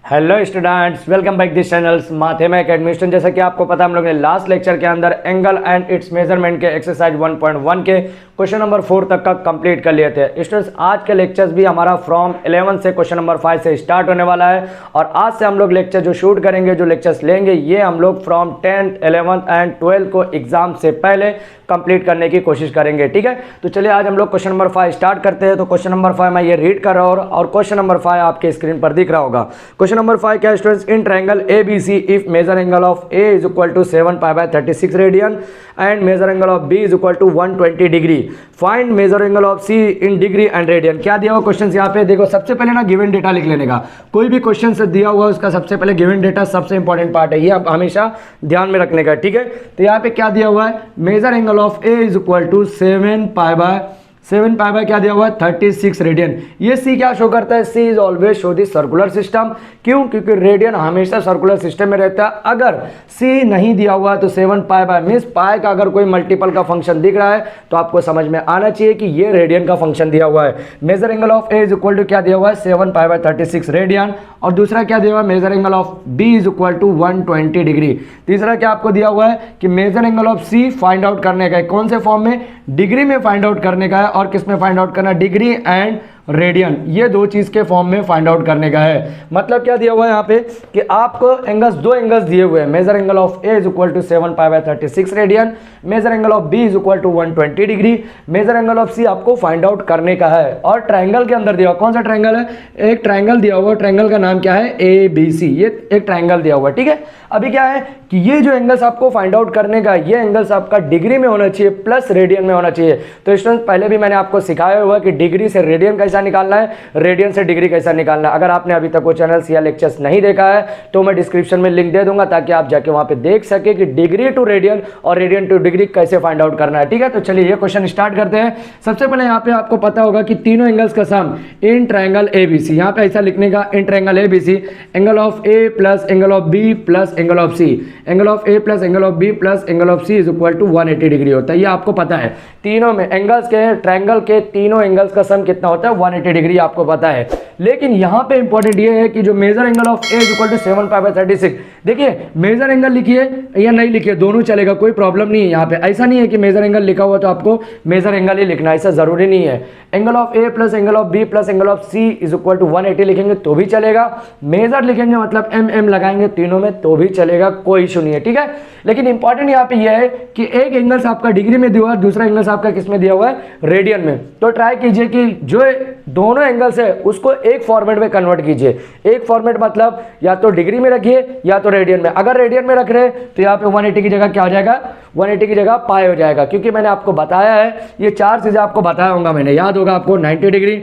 Hello students, welcome back this channels Mathema academy. जैसा कि आपको पता, हम लोग ने लास्ट लेक्चर के अंदर एंगल एंड इट्स मेजरमेंट के एक्सरसाइज 1.1 के क्वेश्चन नंबर 4 तक का कंप्लीट कर लिए थे। स्टूडेंट्स, आज के लेक्चर्स भी हमारा फ्रॉम 11 से क्वेश्चन नंबर 5 से स्टार्ट होने वाला है और आज से हम लोग लेक्चर जो शूट करेंगे, जो लेक्चर्स लेंगे, ये हम लोग from 10th, 11th and 12th को एग्जाम से पहले कंप्लीट करने की कोशिश करेंगे। ठीक है, तो चलिए आज हम लोग क्वेश्चन नंबर 5 स्टार्ट करते हैं। तो क्वेश्चन नंबर 5 मैं ये रीड कर रहा हूँ और क्वेश्चन नंबर 5 आपके स्क्रीन पर दिख रहा होगा। क्वेश्चन नंबर 5 क्या है students? In triangle ABC if measure angle of A is equal to 7π/36 radian and measure angle of B is equal to 120 degree, find measure angle of C in degree and radian. क्या दिया हुआ question यहाँ पे? देखो, सबसे पहले ना given data लिख लेने का। कोई भी क्वेश्चन से दिया हुआ उसका सबसे पहले गिवन डेटा सबसे इंपॉर्टेंट पार्ट है, ये आप हमेशा ध्यान में रखने का। ठीक है, तो यहाँ पे क्या दिया हुआ है? Major angle of A is equal to 7π क्या दिया हुआ है? 36 रेडियन। ये C क्या शो करता है? C is always show the circular system. क्यों? क्योंकि रेडियन हमेशा सर्कुलर सिस्टम में रहता है। अगर C नहीं दिया हुआ है तो 7π मीन्स पाई का अगर कोई मल्टीपल का फंक्शन दिख रहा है तो आपको समझ में आना चाहिए कि ये रेडियन का फंक्शन दिया हुआ है। Major angle of A is equal to क्या दिया हुआ है? 7π/36 रेडियन। और दूसरा क्या दिया हुआ है? Major angle of B is equal to 120 degree. तीसरा क्या आपको दिया हुआ है कि major angle of C find out करने का है। कौन से फॉर्म में? डिग्री में फाइंड आउट करने का है। और किस में फाइंड आउट करना? डिग्री एंड रेडियन, ये दो चीज के फॉर्म में फाइंड आउट करने का है। मतलब क्या दिया हुआ है यहाँ पे कि आपको एंगल्स, दो एंगल्स दिए हुए हैं। Measure angle of A is equal to 7π/36 radian, measure angle of B is equal to 120 degree, measure angle of C आपको फाइंड आउट करने का है। और ट्रायंगल के अंदर दिया हुआ, कौन सा ट्रायंगल है? एक ट्रायंगल दिया हुआ, ट्रायंगल का नाम क्या है? ABC। ये एक ट्रायंगल दिया हुआ है। ठीक है, अभी क्या है कि ये जो एंगल्स आपको फाइंड आउट करने का, ये एंगल्स आपका डिग्री में होना चाहिए प्लस रेडियन में होना चाहिए। तो स्टूडेंट, पहले भी मैंने आपको सिखाया हुआ कि डिग्री से रेडियन कैसा निकालना है, रेडियन से डिग्री कैसा निकालना है। अगर आपने अभी तक वो चैनल्स या लेक्चर्स नहीं देखा है तो मैं डिस्क्रिप्शन में लिंक दे दूंगा ताकि आप जाके वहां पे देख सके कि डिग्री टू रेडियन और रेडियन टू डिग्री कैसे फाइंड आउट करना है। ठीक है, तो चलिए ये क्वेश्चन स्टार्ट करते हैं। सबसे पहले यहाँ पे आपको पता होगा कि तीनों एंगल्स का सम इन ट्रायंगल ABC। यहाँ पे ऐसा लिखने का, in triangle ABC angle of A plus angle of B plus angle of C, angle of A plus angle of B plus angle of C is equal to 180 degree होता है। ये आपको पता है। तीनों में एंगल्स के, ट्रायंगल के तीनों एंगल्स का सम कितना होता है? 180 डिग्री, आपको पता है। लेकिन यहाँ पे इंपॉर्टेंट ये है कि जो measure angle of A is equal to 7π/36, देखिए मेजर एंगल लिखिए या नहीं लिखिए, दोनों चलेगा, कोई प्रॉब्लम नहीं है। यहाँ पे ऐसा नहीं है कि मेजर एंगल लिखा हुआ तो आपको मेजर एंगल ही लिखना, ऐसा जरूरी नहीं है। Angle of A plus angle of B plus angle of C is equal to 180 लिखेंगे तो भी चलेगा, मेजर लिखेंगे मतलब MM लगाएंगे तीनों में तो भी चलेगा, कोई इशू नहीं है। ठीक है, लेकिन इंपॉर्टेंट यहाँ पे यह है कि एक एंगल्स आपका डिग्री में दिया हुआ है, दूसरा एंगल्स आपका किस में दिया हुआ है? रेडियन में। तो ट्राई कीजिए कि जो दोनों एंगल्स है उसको एक फॉर्मेट में कन्वर्ट कीजिए। एक फॉर्मेट मतलब या तो डिग्री में रखिए या तो रेडियन में। अगर रेडियन में रख रहे हैं तो यहाँ पे 180 की जगह क्या हो जाएगा? 180 की जगह पाई हो जाएगा, क्योंकि मैंने आपको बताया है, ये चार चीजें आपको बताया होगा मैंने, याद होगा आपको। 90 डिग्री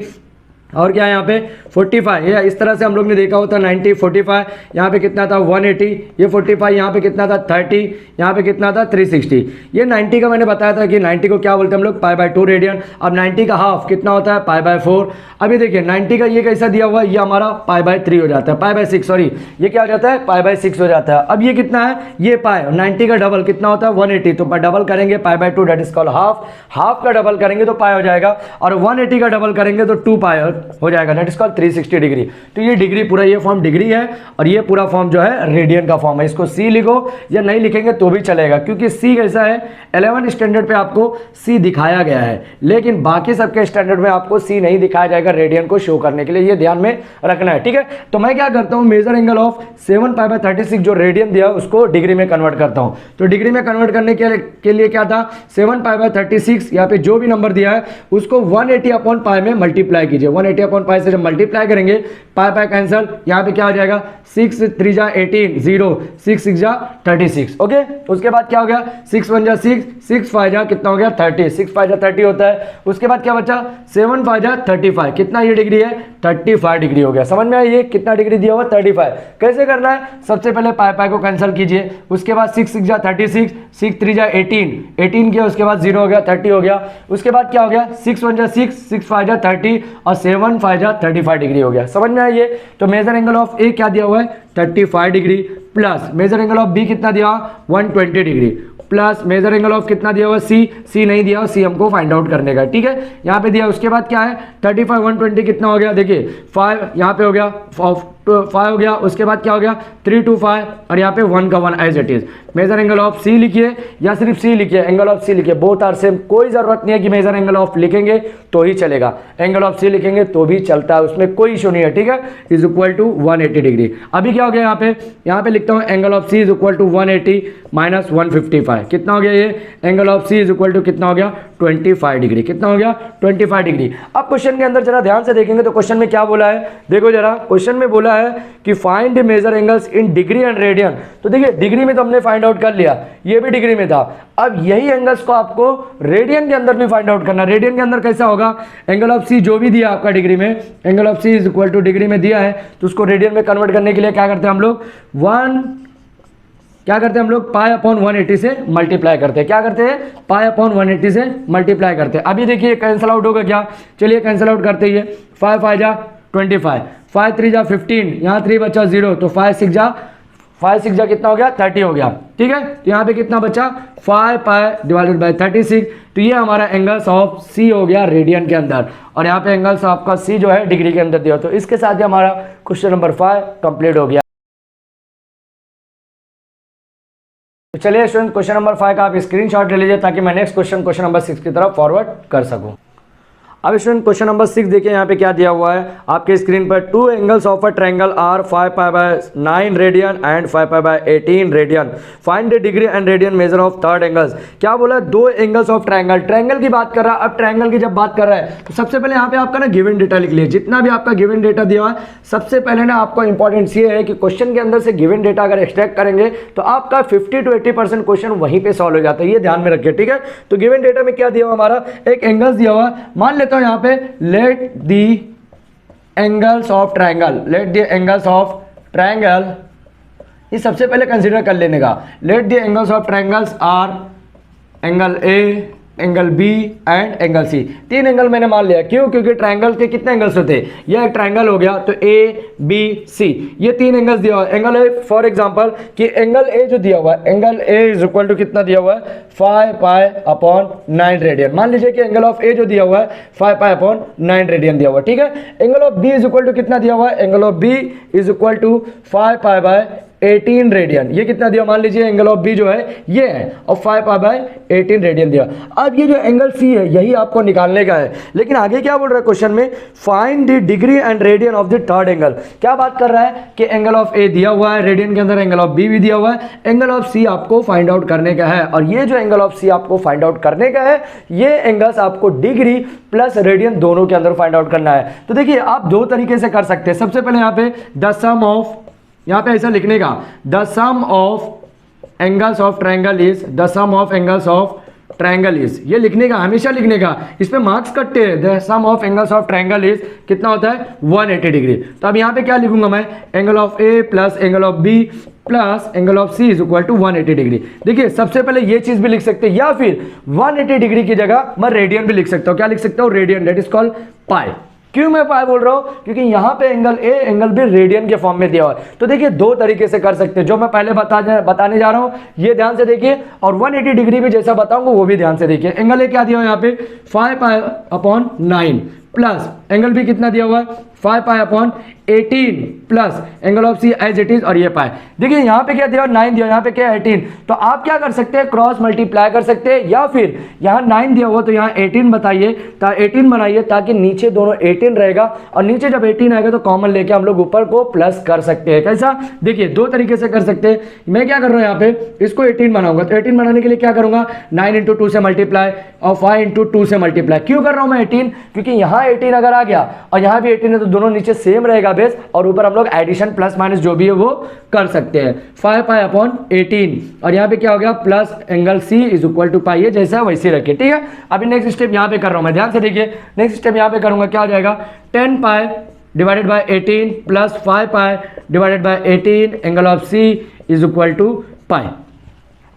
और क्या है यहाँ पे? 45। ये इस तरह से हम लोग ने देखा होता 90, 45, यहाँ पे कितना था? 180, ये 45, यहाँ पे कितना था? 30, यहाँ पे कितना था? 360। ये 90 का मैंने बताया था कि 90 को क्या बोलते हैं हम लोग? π/2 रेडियन। अब 90 का हाफ कितना होता है? π/4। अभी देखिए 90 का ये कैसा दिया हुआ है? ये हमारा π/3 हो जाता है, π/6 सॉरी, ये क्या हो जाता है? π/6 हो जाता है। अब ये कितना है? ये पाई। 90 का डबल कितना होता है? 180, तो डबल करेंगे π/2 that is called half. Half का डबल करेंगे तो पाई हो जाएगा, और 180 का डबल करेंगे तो 2 पाई हो जाएगा, दैट इज कॉल्ड 360 डिग्री। तो ये डिग्री पूरा, ये फॉर्म डिग्री है और ये पूरा फॉर्म जो है रेडियन का फॉर्म है। इसको C लिखो या नहीं लिखेंगे तो भी चलेगा, क्योंकि C कैसा है? 11 स्टैंडर्ड पे आपको C दिखाया गया है, लेकिन बाकी सबके स्टैंडर्ड में आपको C नहीं दिखाया जाएगा रेडियन को शो करने के लिए, ये ध्यान में रखना है। ठीक है, तो मैं क्या करता हूँ, मेजर एंगल ऑफ 7π/36 जो रेडियन दिया उसको डिग्री में कन्वर्ट करता हूँ। तो डिग्री में कन्वर्ट करने के लिए क्या था? 7π/36, यहाँ पे जो भी नंबर दिया है उसको 180/π में मल्टीप्लाई कीजिए। 180/π से जब मल्टीप्लाई करेंगे, पाई कैंसल, यहाँ पे क्या हो जाएगा? 6 3 जा 18, 0 6 6 जा 36। ओके, उसके बाद क्या हो गया? 6 1 जा 6, 6 5 जा कितना हो गया? 30, 6 5 जा 30 होता है। उसके बाद क्या बचा? 7 5 जा 35, कितना ये डिग्री है? 35 डिग्री हो गया। समझ में आया ये कितना डिग्री दिया हुआ? 35। कैसे करना है? सबसे पहले पाई को कैंसिल कीजिए, उसके बाद 6 6 जा 36, 6 3 जा 18, 18 किया, उसके बाद 0 हो गया, 30 हो गया। उसके बाद क्या हो गया? 6 1 जा 6, 6 5 जा 30 और 7 5 जा 35 डिग्री हो गया। समझ में आया ये? तो मेजर एंगल ऑफ A क्या दिया हुआ है? 35 degree plus major angle of B कितना दिया? 120 degree plus major angle of कितना दिया हुआ? C नहीं दिया, C हमको फाइंड आउट करने का। ठीक है, यहाँ पे दिया। उसके बाद क्या है? 35 120 कितना हो गया? देखिए 5 यहाँ पे हो गया 5 हो गया, उसके बाद क्या हो गया 3 2 5 और यहाँ पे 1 का 1 as it is. Measure angle of C लिखिए या सिर्फ सी लिखिए, एंगल ऑफ सी लिखिए, बोथ आर सेम, कोई जरूरत नहीं है कि मेजर एंगल ऑफ लिखेंगे तो ही चलेगा, एंगल ऑफ सी लिखेंगे तो भी चलता है, उसमें कोई इशू नहीं है, ठीक है। Is equal to 180 degree. अभी क्या हो गया यहाँ पे लिखता हूँ angle of C is equal to 180 minus 155, कितना हो गया ये, angle of C is equal to कितना हो गया 25 डिग्री, कितना हो गया 25 डिग्री। अब क्वेश्चन के अंदर जरा ध्यान से देखेंगे तो क्वेश्चन में क्या बोला है, देखो जरा क्वेश्चन में बोला है कि find major angles in degree and radian. तो देखिए डिग्री में तो हमने फाइंड आउट कर लिया, ये भी डिग्री में था, अब यही एंगल्स को आपको रेडियन के अंदर भी फाइंड आउट करना। रेडियन के अंदर कैसा होगा, एंगल ऑफ सी जो भी दिया आपका डिग्री में, angle of C is equal to degree में दिया है तो उसको रेडियन में कन्वर्ट करने के लिए क्या करते हैं हम लोग, पाई अपॉन 180 से मल्टीप्लाई करते हैं, क्या करते हैं पाई अपॉन 180 से मल्टीप्लाई करते हैं। अभी देखिए कैंसिल आउट होगा क्या, चलिए कैंसिल आउट करते ही, 5 5 जा 25, 5 3 जा 15, यहाँ 3 बचा 0 तो 5 6 जा कितना हो गया 30 हो गया, ठीक है। तो यहाँ पे कितना बचा 5 पाई डिवाइडेड बाय 36, तो ये हमारा एंगल्स ऑफ सी हो गया रेडियन के अंदर, और यहाँ पे एंगल्स आपका सी जो है डिग्री के अंदर दिया। तो इसके साथ ही हमारा क्वेश्चन नंबर 5 कंप्लीट हो गया। तो चलिए स्टूडेंट क्वेश्चन नंबर 5 का आप स्क्रीनशॉट ले लीजिए ताकि मैं नेक्स्ट क्वेश्चन नंबर 6 की तरफ फॉरवर्ड कर सकूं। अब स्टूडेंट क्वेश्चन नंबर 6 देखिए यहाँ पे क्या दिया हुआ है आपके स्क्रीन पर, two angles of a triangle are 5 pi by 9 radian and 5 pi by 18 radian, find the degree and radian measure of third angles. क्या बोला, दो एंगल्स ऑफ ट्रायंगल, ट्रायंगल की बात कर रहा है। अब ट्रायंगल की जब बात कर रहा है तो सबसे पहले यहाँ पे आपका ना गिवन डेटा लिख लिया, जितना भी आपका गिवन डेटा दिया हुआ है सबसे पहले ना आपको इंपॉर्टेंस ये है कि क्वेश्चन के अंदर से गिवन डेटा अगर एक्सट्रैक्ट करेंगे तो आपका 50 to 80% क्वेश्चन वहीं पे सॉल्व हो जाता है, ये ध्यान में रखिए, ठीक है। तो गिवन डेटा में क्या दिया हुआ हमारा, एक एंगल्स दिया हुआ, मान लेता हूँ यहाँ पे let the angles of triangle, let the angles of triangle, ये सबसे पहले कंसीडर कर लेने का, let the angles of triangles are angle A, angle B and angle C. तीन एंगल मैंने मान लिया, क्यों, क्योंकि ट्रायंगल के कितने एंगल्स होते हैं, ये एक ट्रायंगल हो गया तो ए बी सी, ये तीन एंगल्स दिया हुआ है। एंगल ए फॉर एग्जांपल कि एंगल ए जो दिया हुआ है, angle A is equal to कितना दिया हुआ है 5 पाई अपॉन 9 रेडियन। मान लीजिए कि एंगल ऑफ ए जो दिया हुआ है 5 पाई अपॉन 9 रेडियन दिया हुआ है, ठीक है। Angle of B is equal to कितना दिया हुआ है, angle of B is equal to 5 pi by 18 radian, ये कितना दिया, मान लीजिए एंगल ऑफ बी जो है ये है और 5 पाई बाय 18 रेडियन दिया। अब ये जो एंगल सी है यही आपको निकालने का है, लेकिन आगे क्या बोल रहा है क्वेश्चन में, find the degree and radian of the third angle. क्या बात कर रहा है कि एंगल ऑफ ए दिया हुआ है, रेडियन के अंदर एंगल ऑफ बी भी दिया हुआ है, एंगल ऑफ सी आपको फाइंड आउट करने का है, और ये जो एंगल ऑफ सी आपको फाइंड आउट करने का है, ये एंगल्स आपको डिग्री प्लस रेडियन दोनों के अंदर फाइंड आउट करना है। तो देखिए आप दो तरीके से कर सकते हैं, सबसे पहले यहाँ पे द सम ऑफ, यहाँ पे ऐसा लिखने का, the sum of angles of triangle is, the sum of angles of triangle is, ये लिखने का, हमेशा लिखने का, इस पे मार्क्स कटते हैं। The sum of angles of triangle is कितना होता है 180 डिग्री। तो अब यहाँ पे क्या लिखूंगा मैं, angle of A plus angle of B plus angle of C is equal to 180 degree. देखिए सबसे पहले ये चीज भी लिख सकते हैं, या फिर 180 डिग्री की जगह मैं रेडियन भी लिख सकता हूँ। क्या लिख सकता हूँ, radian, that is called pi. क्यों मैं पाई बोल रहा हूं, क्योंकि यहां पे angle A angle B radian के फॉर्म में दिया हुआ है। तो देखिए दो तरीके से कर सकते हैं, जो मैं पहले बताने जा रहा हूं ये ध्यान से देखिए, और 180 डिग्री भी जैसा बताऊंगा वो भी ध्यान से देखिए। एंगल ए क्या दिया हुआ है यहाँ पे 5 pi upon 9 plus angle B कितना दिया हुआ है 5 pi upon 18 plus angle of C as it is, और ये पाई। देखिए यहाँ पे क्या दिया 9 दिया, यहाँ पे क्या 18, तो आप क्या कर सकते हैं क्रॉस मल्टीप्लाई कर सकते हैं, या फिर यहाँ 9 दिया हुआ तो यहाँ 18 बताइए, 18 बनाइए ताकि नीचे दोनों 18 रहेगा, और नीचे जब 18 आएगा तो कॉमन लेके हम लोग ऊपर को प्लस कर सकते हैं। कैसा, देखिए दो तरीके से कर सकते हैं। मैं क्या कर रहा हूँ यहाँ पे इसको 18 बनाऊंगा, तो 18 बनाने के लिए क्या करूंगा 9 इंटू 2 से मल्टीप्लाई और 5 इंटू 2 से मल्टीप्लाई। क्यों कर रहा हूँ मैं 18, क्योंकि यहाँ 18 अगर आ गया और यहाँ भी 18 है तो दोनों नीचे सेम रहेगा बेस, और ऊपर हम लोग एडिशन प्लस माइनस जो भी है वो कर सकते हैं। 5 पाई अपॉन 18 और यहाँ पे क्या हो गया plus angle C is equal to pi है, जैसा वैसे रखिए, ठीक है। अभी नेक्स्ट स्टेप यहाँ पे कर रहा हूँ मैं, ध्यान से देखिए। नेक्स्ट स्टेप यहाँ पे करूंगा, क्या हो जाएगा 10 pi divided by 18 plus 5 pi divided by 18 angle of C is equal to pi.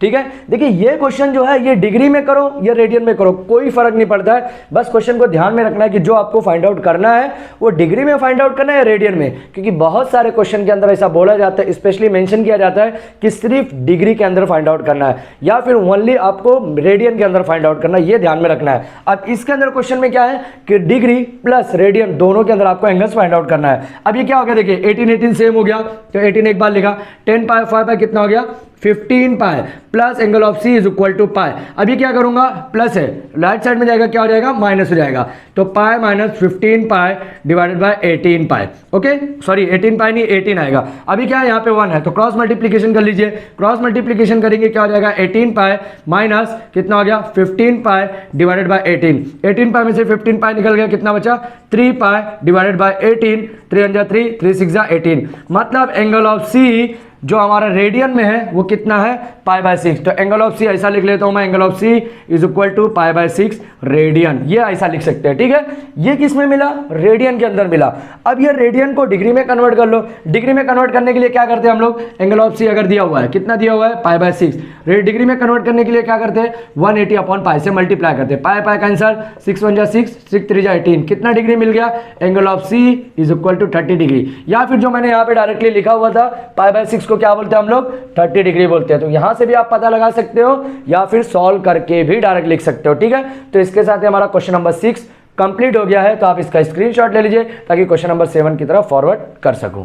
ठीक है। देखिए ये क्वेश्चन जो है ये डिग्री में करो या रेडियन में करो कोई फर्क नहीं पड़ता है, बस क्वेश्चन को ध्यान में रखना है कि जो आपको फाइंड आउट करना है वो डिग्री में फाइंड आउट करना है या रेडियन में, क्योंकि बहुत सारे क्वेश्चन के अंदर ऐसा बोला जाता है, स्पेशली मेंशन किया जाता है कि सिर्फ डिग्री के अंदर फाइंड आउट करना है या फिर ओनली आपको रेडियन के अंदर फाइंड आउट करना है, ये ध्यान में रखना है। अब इसके अंदर क्वेश्चन में क्या है कि डिग्री प्लस रेडियन दोनों के अंदर आपको एंगल्स फाइंड आउट करना है। अब ये क्या हो गया, देखिए 18 सेम हो गया तो 18 एक बार लिखा, 10 पाई 5 पाई कितना हो गया 15 pi plus angle of C is equal to pi. अभी क्या करूंगा, प्लस है राइट साइड में जाएगा क्या हो जाएगा माइनस हो जाएगा, तो pi minus 15 pi divided by 18 pi. Okay sorry 18 पाई नहीं 18 आएगा। अभी क्या है यहाँ पे 1 है तो क्रॉस मल्टीप्लीकेशन कर लीजिए, क्रॉस मल्टीप्लीकेशन करेंगे क्या हो जाएगा 18 पाई माइनस कितना हो गया 15 पाई डिवाइडेड बाय 18। 18 पाई में से 15 पाई निकल गया, कितना बचा 3 पाई डिवाइडेड बाय 18, 3 3 3 6 18। मतलब एंगल ऑफ सी जो हमारा रेडियन में है वो कितना है पाई बाय 6। तो एंगल ऑफ सी ऐसा लिख लेता हूं मैं, angle of C is equal to pi by 6 radian, ये ऐसा लिख सकते हैं। ठीक है, ये किस में मिला, रेडियन के अंदर मिला। अब ये रेडियन को डिग्री में कन्वर्ट कर लो। डिग्री में कन्वर्ट करने के लिए क्या करते हैं हम लोग, एंगल ऑफ सी अगर दिया हुआ है कितना दिया हुआ है पाई बाय 6, डिग्री में कन्वर्ट करने के लिए क्या करते हैं 180 अपॉन पाई से मल्टीप्लाई करते हैं। पाई पाई का आंसर 6 1 6 6 3 18, कितना डिग्री मिल गया, angle of C is equal to 30 degree. या फिर जो मैंने यहाँ पे डायरेक्टली लिखा हुआ था पाई बाय 6 को क्या बोलते हैं हम लोग 30 डिग्री बोलते हैं। तो यहां से भी आप पता लगा सकते हो या फिर सॉल्व करके भी डायरेक्ट लिख सकते हो। ठीक है, तो इसके साथ हमारा क्वेश्चन नंबर 6 कंप्लीट हो गया है। तो आप इसका स्क्रीनशॉट ले लीजिए ताकि क्वेश्चन नंबर 7 की तरफ फॉरवर्ड कर सकूं।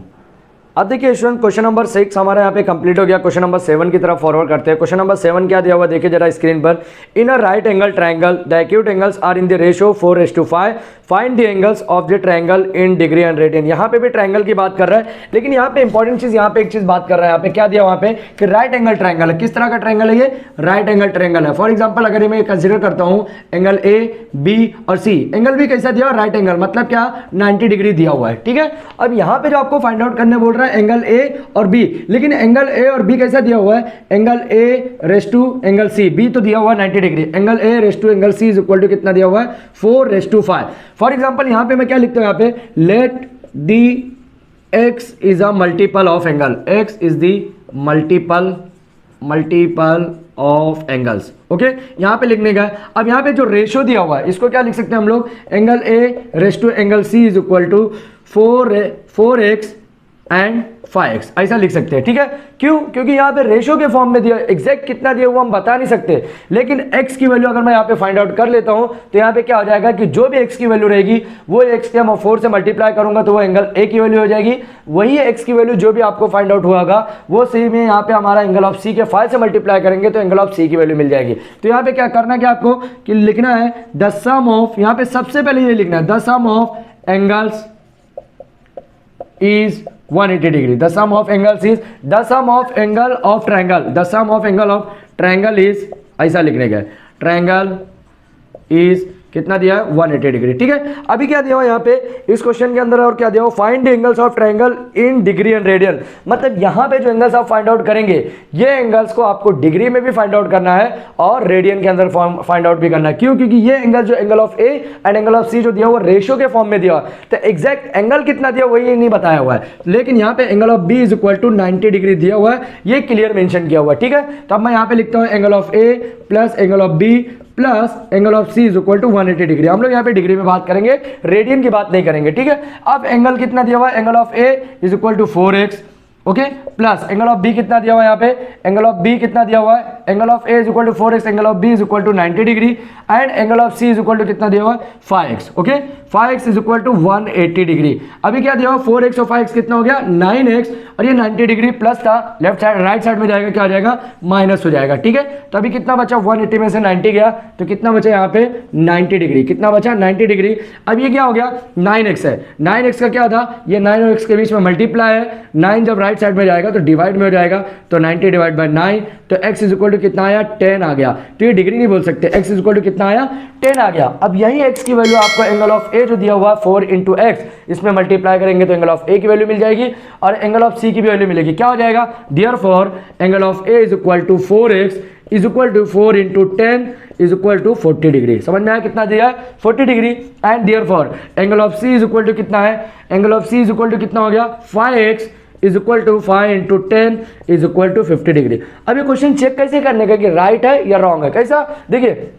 अब देखिए स्टूडेंट क्वेश्चन नंबर 6 हमारे यहाँ पे कंप्लीट हो गया। क्वेश्चन नंबर 7 की तरफ फॉरवर्ड करते हैं। क्वेश्चन नंबर 7 क्या दिया हुआ देखिए जरा स्क्रीन पर, in a right angle triangle the acute angles are in the ratio 4:5, find the angles of the triangle in degree and radian. यहाँ पे भी ट्रायंगल की बात कर रहा है, लेकिन यहाँ पे इंपॉर्टेंट चीज यहाँ पे एक चीज बात कर रहा है। यहाँ पे क्या दिया वहाँ पे कि राइट एंगल ट्रायंगल है। किस तरह का ट्रायंगल है ये, राइट एंगल ट्रायंगल है। फॉर एग्जाम्पल अगर मैं कंसिडर करता हूँ एंगल ए बी और सी, एंगल भी कैसा दिया हुआ राइट एंगल, मतलब क्या 90 डिग्री दिया हुआ है। ठीक है, अब यहाँ पे जो आपको फाइंड आउट करने बोल रहा है एंगल ए और बी, लेकिन एंगल ए और बी कैसा दिया हुआ है, angle A ratio angle C, B तो दिया हुआ है 90 degree, angle A ratio angle C is equal to कितना दिया हुआ है 4:5। फॉर एग्जांपल यहां पे मैं क्या लिखता हूं, यहां पे let the x is a multiple of angle, x is the multiple of angles. Okay यहां पे लिखने का। अब यहां पे जो रेशियो दिया हुआ है इसको क्या लिख सकते हैं हम लोग, angle A ratio angle C is equal to 4x and 5x ऐसा लिख सकते हैं। ठीक है, क्यों, क्योंकि यहाँ पे रेशियो के फॉर्म में दिया, एग्जैक्ट कितना दिया हुआ हम बता नहीं सकते, लेकिन x की वैल्यू अगर मैं यहाँ पे फाइंड आउट कर लेता हूँ तो यहाँ पे क्या हो जाएगा कि जो भी x की वैल्यू रहेगी वो x के हम 4 से मल्टीप्लाई करूंगा तो वो एंगल a की वैल्यू हो जाएगी। वही x की वैल्यू जो भी आपको फाइंड आउट होगा वो सेम में यहाँ पे हमारा एंगल ऑफ c के 5 से मल्टीप्लाई करेंगे तो एंगल ऑफ c की वैल्यू मिल जाएगी। तो यहाँ पे क्या करना क्या आपको कि लिखना है द सम ऑफ, यहाँ पे सबसे पहले ये लिखना है the sum of angles is 180 degree. The sum of angles is the sum of angle of triangle. The sum of angle of triangle is ऐसा लिखने का, triangle is कितना दिया है 180 डिग्री। ठीक है, अभी क्या दिया हुआ यहाँ पे इस क्वेश्चन के अंदर और क्या दिया हुआ, find the angles of triangle in degree and radian. मतलब यहाँ पे जो एंगल्स आप फाइंड आउट करेंगे ये एंगल्स को आपको डिग्री में भी फाइंड आउट करना है और रेडियन के अंदर फाइंड आउट भी करना है। क्यों, क्योंकि ये एंगल जो angle of A and angle of C जो दिया हुआ रेशियो के फॉर्म में दिया हुआ, तो एग्जैक्ट एंगल कितना दिया वही नहीं बताया हुआ है, लेकिन यहाँ पे angle of B is equal to 90 degree दिया हुआ है, ये क्लियर मेंशन किया हुआ है। ठीक है, तो अब मैं यहाँ पे लिखता हूँ angle of A plus angle of B plus angle of C is equal to 180 degree. हम लोग यहाँ पे डिग्री में बात करेंगे, रेडियन की बात नहीं करेंगे। ठीक है, अब एंगल कितना दिया हुआ है, angle of A is equal to 4x, okay, plus angle of B कितना दिया हुआ है यहाँ पे, एंगल ऑफ बी कितना दिया हुआ है, angle of A is equal to 4x, angle of B is equal to 90 degree and angle of C is equal to कितना दिया हुआ है 5x। Okay, 5x is equal to 180 degree. अभी क्या दिया हुआ 4x और 5x कितना हो गया 9x, और ये 90 डिग्री प्लस था, लेफ्ट साइड राइट साइड में जाएगा क्या हो जाएगा माइनस हो जाएगा। ठीक है, तो अभी कितना बचा 180 में से 90 गया तो कितना बचा यहाँ पे 90 डिग्री, कितना बचा 90 डिग्री। अब ये क्या हो गया 9x है, 9x का क्या था, ये 9 और x के बीच में मल्टीप्लाई है, 9 जब राइट साइड में जाएगा तो डिवाइड में हो जाएगा, तो 90 डिवाइड बाय 9 तो x इज इक्वल टू कितना आया 10 आ गया। तो ये डिग्री नहीं बोल सकते, x इज इक्वल टू कितना आया 10 आ गया। अब यही x की वैल्यू आपको एंगल ऑफ a जो दिया हुआ 4 इंटू एक्स, इसमें मल्टीप्लाई करेंगे तो एंगल ऑफ a की वैल्यू मिल जाएगी और एंगल ऑफ c की भी वैल्यू मिलेगी। क्या हो जाएगा, therefore angle of a is equal to 4x is equal to 4 into 10 is equal to 40 degree. समझ में आया कितना दिया है 40 degree. And therefore angle of c is equal to कितना है, angle of c is equal to कितना हो गया 5x is equal to 5 into 10 is equal to 50 degree. अब ये क्वेश्चन चेक कैसे करने का कि राइट है या रॉन्ग है, कैसा, देखिए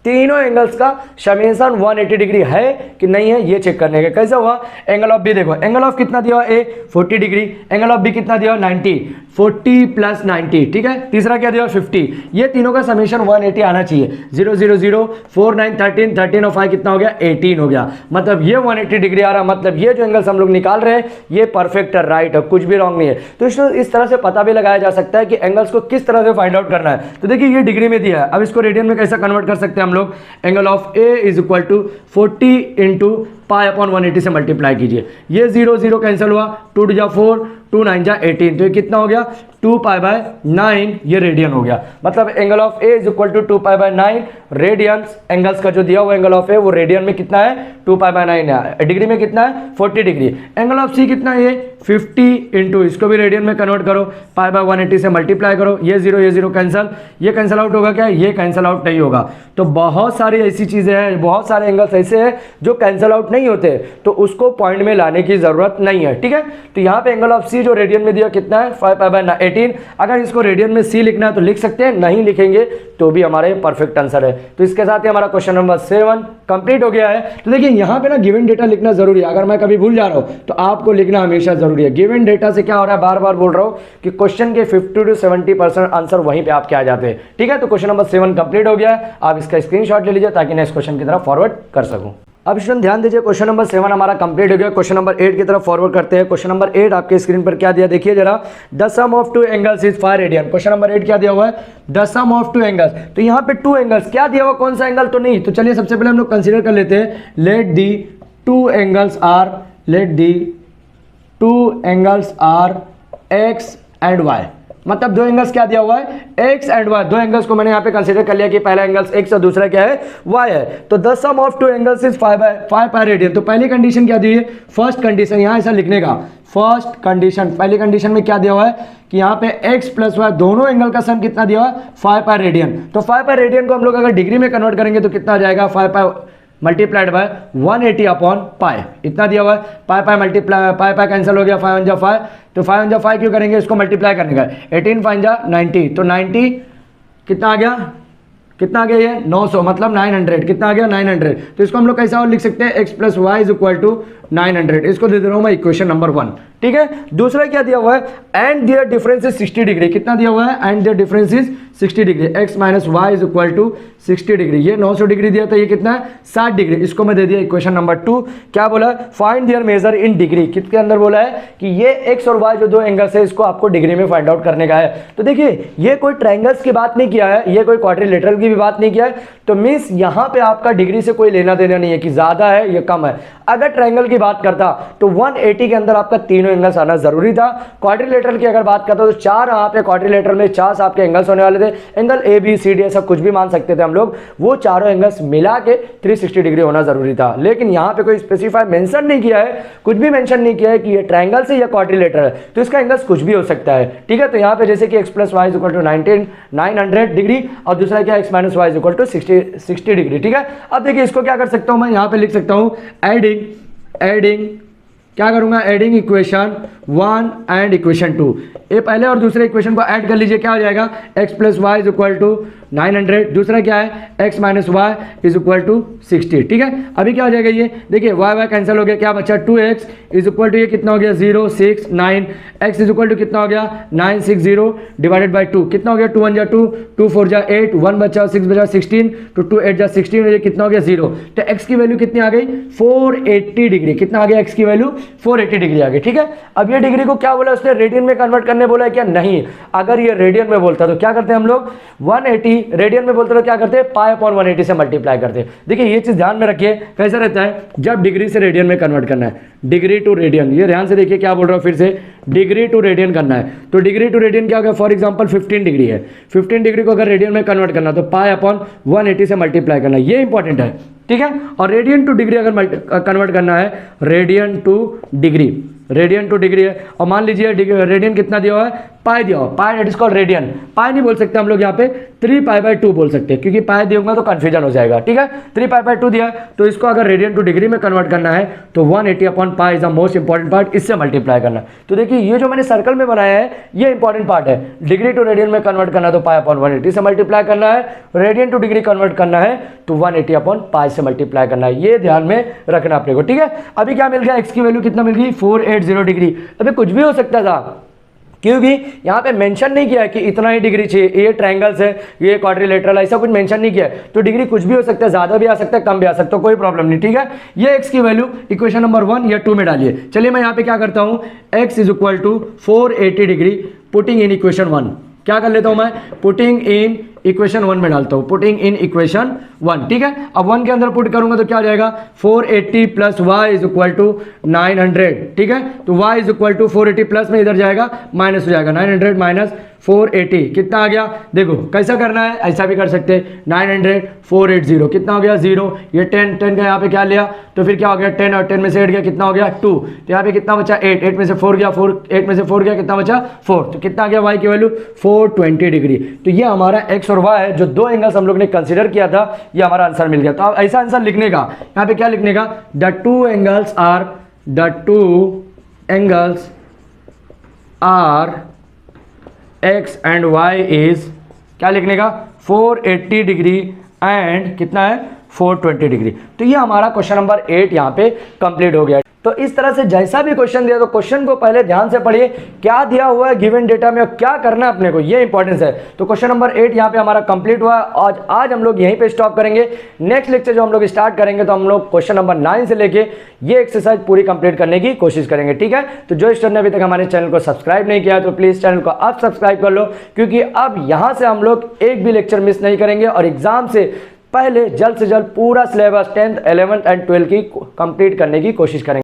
तीनों एंगल्स का समेशन 180 डिग्री है कि नहीं है ये चेक करने का। कैसा हुआ, एंगल ऑफ बी देखो, एंगल ऑफ कितना दिया हुआ ए 40 डिग्री, एंगल ऑफ बी कितना दिया हुआ 90, 40 प्लस 90, ठीक है। तीसरा क्या दिया हुआ 50, ये तीनों का समेशन 180 आना चाहिए। 0 0 0 4 9 13 13 और 5 कितना हो गया 18 हो गया, मतलब ये 180 डिग्री आ रहा, मतलब ये जो एंगल्स हम लोग निकाल रहे हैं ये परफेक्ट है, राइट है, कुछ भी रॉन्ग नहीं है। तो इस तरह से पता भी लगाया जा सकता है कि एंगल्स को किस तरह से फाइंड आउट करना है। तो देखिए ये डिग्री में दिया है, अब इसको रेडियन में कैसे कन्वर्ट कर सकते हैं हम लोग, angle of A is equal to 40 into pi upon 180 से मल्टीप्लाई कीजिए, ये 0 0 कैंसिल हुआ, 2 2 4 2 9 18, तो ये कितना हो गया 2 पाई बाय 9, ये रेडियन हो गया। मतलब angle of A is equal to 2 pi by 9 radians, angles का जो दिया हुआ एंगल ऑफ ए वो रेडियन में कितना है 2 पाई बाय 9 है, डिग्री में कितना है 40 डिग्री। एंगल ऑफ सी कितना है ये 50 इंटू, इसको भी रेडियन में कन्वर्ट करो, पाई बाय 180 से मल्टीप्लाई करो, ये 0 कैंसिल, ये कैंसिल आउट होगा क्या, ये कैंसिल आउट नहीं होगा। तो बहुत सारी ऐसी चीजें हैं, बहुत सारे एंगल्स ऐसे हैं जो कैंसिल आउट नहीं होते, तो उसको पॉइंट में लाने की जरूरत नहीं है, ठीक है। तो यहाँ पे एंगल ऑफ सी जो रेडियन में दिया कितना है 5 पाई बाय 18, अगर इसको रेडियन में सी लिखना है तो लिख सकते हैं, नहीं लिखेंगे तो भी हमारे परफेक्ट आंसर है। तो इसके साथ ही हमारा क्वेश्चन नंबर 7 कंप्लीट हो गया है। तो देखिए यहाँ पे ना गिवन डेटा लिखना जरूरी है, अगर मैं कभी भूल जा रहा हूँ तो आपको लिखना हमेशा जरूरी है। गिवन डेटा से क्या हो रहा है, बार बार बोल रहा हूँ कि क्वेश्चन के 50 to 70% आंसर वहीं पे आपके आ जाते हैं, ठीक है। तो क्वेश्चन नंबर 7 कंप्लीट हो गया है, आप इसका स्क्रीनशॉट ले लीजिए ताकि नेक्स्ट क्वेश्चन की तरफ फॉरवर्ड कर सकूं। अब स्टूडेंट ध्यान दीजिए, क्वेश्चन नंबर 7 हमारा कंप्लीट हो गया। क्वेश्चन नंबर 8 की तरफ फॉरवर्ड करते हैं। क्वेश्चन नंबर 8 आपके स्क्रीन पर क्या दिया देखिए जरा, the sum of two angles is 5 radian. Question number 8 क्या दिया हुआ है, the sum of two angles, तो यहाँ पे टू एंगल्स क्या दिया हुआ, कौन सा एंगल तो नहीं, तो चलिए सबसे पहले हम लोग कंसीडर कर लेते हैं, let the two angles are x and y, मतलब दो एंगल्स क्या दिया हुआ है x एंड y, दो एंगल्स को मैंने यहाँ पे कंसीडर कर लिया कि पहला एंगल्स x और दूसरा क्या है y है। तो the sum of two angles is 5 pi radian. तो पहली कंडीशन क्या दी है, फर्स्ट कंडीशन, यहाँ ऐसा लिखने का, फर्स्ट कंडीशन, पहली कंडीशन में क्या दिया हुआ है कि यहाँ पे x प्लस y दोनों एंगल का सम कितना दिया हुआ है 5 पाई रेडियन। तो 5 पाई रेडियन को हम लोग अगर डिग्री में कन्वर्ट करेंगे तो कितना आ जाएगा, 5 pi multiplied by 180 upon pi, इतना दिया हुआ है। पाई मल्टीप्लाई, पाई कैंसिल हो गया, 5 1 जा 5, तो 5 1 जा 5 क्यों करेंगे, इसको मल्टीप्लाई करने का, 18 5 जा 90, तो 90 कितना आ गया, कितना आ गया ये 900, मतलब 900, कितना आ गया 900। तो इसको हम लोग कैसा और लिख सकते हैं, x plus y is equal to 900, इसको दे दे रहा हूँ मैं इक्वेशन नंबर 1, ठीक है। दूसरा क्या दिया हुआ है, and their difference is 60 degree, कितना दिया हुआ है, and their difference is 60 degree, x minus y is equal to 60 degree, ये 900 डिग्री दिया था, ये कितना है 60 डिग्री, इसको मैं दे दिया इक्वेशन नंबर 2। क्या बोला, find their measure in degree, किसके अंदर बोला है कि ये x और y जो दो एंगल्स है इसको आपको डिग्री में फाइंड आउट करने का है। तो देखिए ये कोई ट्रायंगल्स की बात नहीं किया है, ये कोई क्वाड्रिलेटरल की भी बात नहीं किया है, तो मींस यहाँ पे आपका डिग्री से कोई लेना देना नहीं है कि ज्यादा है या कम है। अगर ट्रायंगल की बात करता तो 180 के अंदर आपका तीनों एंगल्स आना जरूरी था। क्वाड्रिलेटरल की अगर बात करता तो चार आप क्वाड्रिलेटरल में 4 आपके एंगल्स होने वाले थे, angle A B C D ऐसा कुछ भी मान सकते थे हम लोग, वो चारों एंगल्स मिला के 360 डिग्री होना जरूरी था। लेकिन यहाँ पे कोई स्पेसिफाई मेंशन नहीं किया है, कुछ भी मेंशन नहीं किया है कि ये ट्रायंगल से या क्वाड्रिलेटरल है, तो इसका एंगल्स कुछ भी हो सकता है, ठीक है। तो यहाँ पे जैसे कि x plus y is equal to 900 degree और दूसरा क्या x minus y is equal to 60 degree, ठीक है। अब देखिए इसको क्या कर सकता हूँ मैं, यहाँ पे लिख सकता हूँ एडिंग क्या करूंगा, एडिंग इक्वेशन 1 एंड इक्वेशन 2, ये पहले और दूसरे इक्वेशन को ऐड कर लीजिए, क्या हो जाएगा x plus y is equal to 900, दूसरा क्या है x minus y is equal to 60, ठीक है। अभी क्या हो जाएगा, ये देखिए y कैंसिल हो गया, क्या बचा 2x इज इक्वल टू, ये कितना हो गया 0 6 9, x इज इक्वल टू कितना हो गया 960 डिवाइडेड बाई 2, कितना हो गया 2 1 जा 2, 2 4 जा 8, 1 बचा 6 बचा 16, तो 2 8 जा 16, ये कितना हो गया 0। तो x की वैल्यू कितनी आ गई 480 डिग्री, कितना आ गया x की वैल्यू 480 डिग्री आ गई, ठीक है। अब ये डिग्री को क्या बोला उसने, रेडियन में कन्वर्ट करने बोला है क्या, नहीं। अगर ये रेडियन में बोलता तो क्या करते हैं हम लोग 180, रेडियन में बोलते तो क्या करते हैं पाई अपॉन 180 से मल्टीप्लाई करते हैं। देखिए ये चीज ध्यान में रखिए, कैसा रहता है जब डिग्री से रेडियन में कन्वर्ट करना है, डिग्री टू रेडियन, ये ध्यान से देखिए क्या बोल रहा हूँ फिर से, डिग्री टू रेडियन करना है। तो डिग्री टू रेडियन क्या होगा, फॉर एग्जांपल 15 डिग्री है, 15 डिग्री को अगर रेडियन में कन्वर्ट करना तो पाई अपॉन 180 से मल्टीप्लाई करना, ये इंपॉर्टेंट है, ठीक है। और रेडियन टू डिग्री अगर कन्वर्ट करना है, रेडियन टू डिग्री है, और मान लीजिए रेडियन कितना दिया हुआ है पाई दिया हो, पाई दैट इज कॉल्ड रेडियन। पाई नहीं बोल सकते हम लोग यहाँ पे 3π/2 बोल सकते हैं, क्योंकि पाई दिया तो कंफ्यूजन हो जाएगा, ठीक है। 3π/2 दिया है तो इसको अगर रेडियन टू डिग्री में कन्वर्ट करना है तो 180/π is the most important part, इससे मल्टीप्लाई करना। तो देखिए ये जो मैंने सर्कल में बनाया है ये इंपॉर्टेंट पार्ट है। डिग्री टू रेडियन में कन्वर्ट करना तो π/180 से मल्टीप्लाई करना है, रेडियन टू डिग्री कन्वर्ट करना है तो 180/π से मल्टीप्लाई करना है, ये ध्यान में रखना अपने को, ठीक है। अभी क्या मिल गया, x की वैल्यू कितना मिल गई 480 डिग्री। अभी कुछ भी हो सकता था, क्योंकि यहाँ पे मेंशन नहीं किया है कि इतना ही डिग्री चाहिए, ये ट्रायंगल्स है, ये क्वाड्रिलेटरल, ऐसा कुछ मेंशन नहीं किया है। तो डिग्री कुछ भी हो सकता है, ज्यादा भी आ सकता है, कम भी आ सकता है, कोई प्रॉब्लम नहीं, ठीक है। ये x की वैल्यू इक्वेशन नंबर 1 या 2 में डालिए। चलिए मैं यहाँ पे क्या करता हूँ, x is equal to 480 degree putting in equation 1, क्या कर लेता हूँ मैं, पुटिंग इन इक्वेशन 1 में डालता हूँ, पुटिंग इन इक्वेशन 1, ठीक है। अब 1 के अंदर पुट करूंगा तो क्या आ जाएगा, 480 plus y is equal to 900, ठीक है। तो y is equal to 480 plus में इधर जाएगा माइनस हो जाएगा, 900 माइनस 480 कितना आ गया, देखो कैसा करना है, ऐसा भी कर सकते हैं, 900 480 कितना हो गया 0, ये 10 का यहाँ पे क्या लिया तो फिर क्या हो गया 10 और 10 में से 8 गया कितना हो गया 2, तो यहाँ पे कितना बचा 8, 8 में से 4 गया 4, 8 में से 4 गया कितना बचा 4, तो कितना आ गया y की वैल्यू 420 डिग्री। तो ये हमारा x और y है, जो दो एंगल्स हम लोग ने कंसीडर किया था, ये हमारा आंसर मिल गया। तो अब ऐसा आंसर लिखने का, यहाँ पे क्या लिखने का, the two angles are x and y is, क्या लिखने का 480 डिग्री एंड कितना है 420 डिग्री। तो ये हमारा क्वेश्चन नंबर 8 यहाँ पे कंप्लीट हो गया। तो इस तरह से जैसा भी क्वेश्चन दिया तो क्वेश्चन को पहले ध्यान से पढ़िए, क्या दिया हुआ है गिवन डेटा में और क्या करना है अपने को, ये इंपॉर्टेंस है। तो क्वेश्चन नंबर 8 यहाँ पे हमारा कंप्लीट हुआ। आज हम लोग यहीं पे स्टॉप करेंगे। नेक्स्ट लेक्चर जो हम लोग स्टार्ट करेंगे तो हम लोग क्वेश्चन नंबर 9 से लेके ये एक्सरसाइज पूरी कंप्लीट करने की कोशिश करेंगे, ठीक है। तो जो स्टूडेंट ने अभी तक हमारे चैनल को सब्सक्राइब नहीं किया तो प्लीज चैनल को अब सब्सक्राइब कर लो, क्योंकि अब यहाँ से हम लोग एक भी लेक्चर मिस नहीं करेंगे और एग्जाम से पहले जल्द से जल्द पूरा syllabus 10th 11th and 12th की कंप्लीट करने की कोशिश करेंगे।